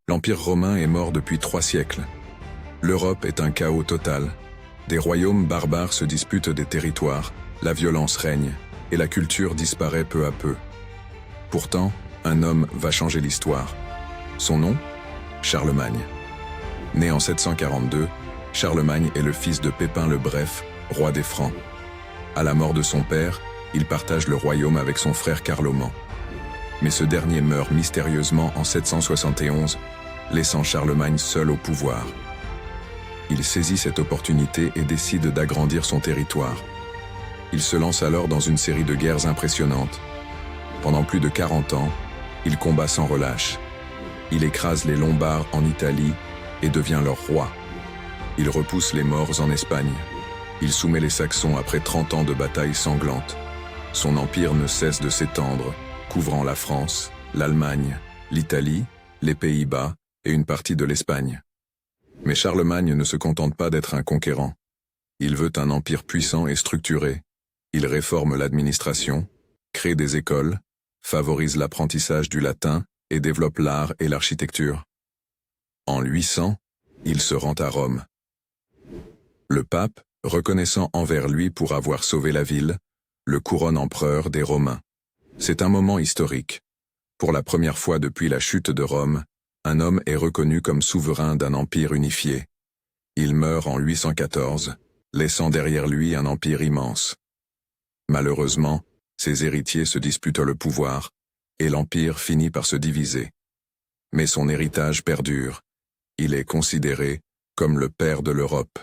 L'Empire romain est mort depuis 3 siècles. L'Europe est un chaos total. Des royaumes barbares se disputent des territoires, la violence règne, et la culture disparaît peu à peu. Pourtant, un homme va changer l'histoire. Son nom ? Charlemagne. Né en 742, Charlemagne est le fils de Pépin le Bref, roi des Francs. À la mort de son père, il partage le royaume avec son frère Carloman. Mais ce dernier meurt mystérieusement en 771, laissant Charlemagne seul au pouvoir. Il saisit cette opportunité et décide d'agrandir son territoire. Il se lance alors dans une série de guerres impressionnantes. Pendant plus de 40 ans, il combat sans relâche. Il écrase les Lombards en Italie et devient leur roi. Il repousse les Maures en Espagne. Il soumet les Saxons après 30 ans de batailles sanglantes. Son empire ne cesse de s'étendre, couvrant la France, l'Allemagne, l'Italie, les Pays-Bas et une partie de l'Espagne. Mais Charlemagne ne se contente pas d'être un conquérant. Il veut un empire puissant et structuré. Il réforme l'administration, crée des écoles, favorise l'apprentissage du latin et développe l'art et l'architecture. En 800, il se rend à Rome. Le pape, reconnaissant envers lui pour avoir sauvé la ville, le couronne empereur des Romains. C'est un moment historique. Pour la première fois depuis la chute de Rome, un homme est reconnu comme souverain d'un empire unifié. Il meurt en 814, laissant derrière lui un empire immense. Malheureusement, ses héritiers se disputent le pouvoir, et l'empire finit par se diviser. Mais son héritage perdure. Il est considéré comme le père de l'Europe.